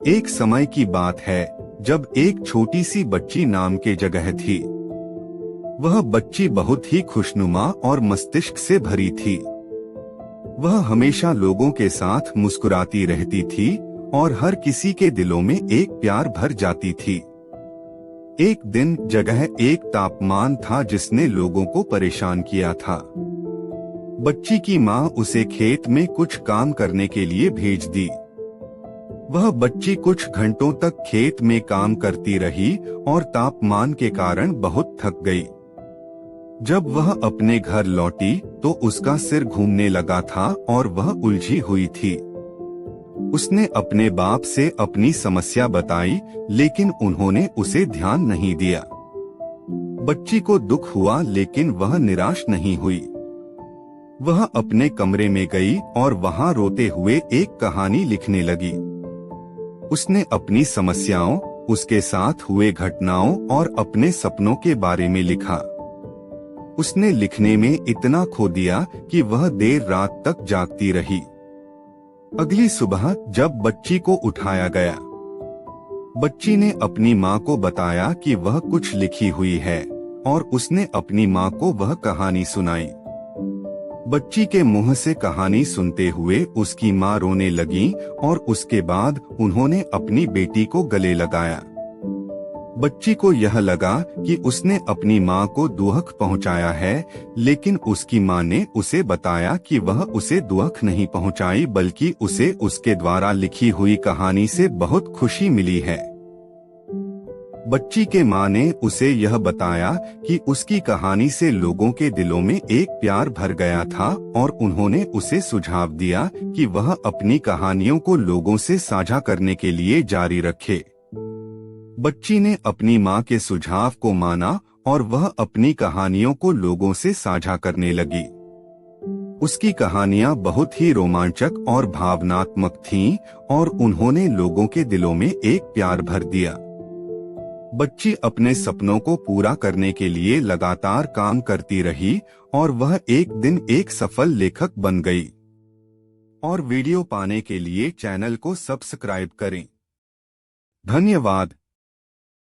एक समय की बात है जब एक छोटी सी बच्ची नाम के जगह थी। वह बच्ची बहुत ही खुशनुमा और मस्तिष्क से भरी थी। वह हमेशा लोगों के साथ मुस्कुराती रहती थी और हर किसी के दिलों में एक प्यार भर जाती थी। एक दिन जगह एक तापमान था जिसने लोगों को परेशान किया था। बच्ची की माँ उसे खेत में कुछ काम करने के लिए भेज दी। वह बच्ची कुछ घंटों तक खेत में काम करती रही और तापमान के कारण बहुत थक गई। जब वह अपने घर लौटी तो उसका सिर घूमने लगा था और वह उलझी हुई थी। उसने अपने बाप से अपनी समस्या बताई, लेकिन उन्होंने उसे ध्यान नहीं दिया। बच्ची को दुख हुआ, लेकिन वह निराश नहीं हुई। वह अपने कमरे में गई और वहां रोते हुए एक कहानी लिखने लगी। उसने अपनी समस्याओं, उसके साथ हुए घटनाओं और अपने सपनों के बारे में लिखा। उसने लिखने में इतना खो दिया कि वह देर रात तक जागती रही। अगली सुबह जब बच्ची को उठाया गया, बच्ची ने अपनी माँ को बताया कि वह कुछ लिखी हुई है और उसने अपनी माँ को वह कहानी सुनाई। बच्ची के मुंह से कहानी सुनते हुए उसकी माँ रोने लगी और उसके बाद उन्होंने अपनी बेटी को गले लगाया। बच्ची को यह लगा कि उसने अपनी माँ को दुख पहुँचाया है, लेकिन उसकी माँ ने उसे बताया कि वह उसे दुख नहीं पहुँचाई, बल्कि उसे उसके द्वारा लिखी हुई कहानी से बहुत खुशी मिली है। बच्ची के माँ ने उसे यह बताया कि उसकी कहानी से लोगों के दिलों में एक प्यार भर गया था और उन्होंने उसे सुझाव दिया कि वह अपनी कहानियों को लोगों से साझा करने के लिए जारी रखे। बच्ची ने अपनी माँ के सुझाव को माना और वह अपनी कहानियों को लोगों से साझा करने लगी। उसकी कहानियाँ बहुत ही रोमांचक और भावनात्मक थीं और उन्होंने लोगों के दिलों में एक प्यार भर दिया। बच्ची अपने सपनों को पूरा करने के लिए लगातार काम करती रही और वह एक दिन एक सफल लेखक बन गई। और वीडियो पाने के लिए चैनल को सब्सक्राइब करें। धन्यवाद।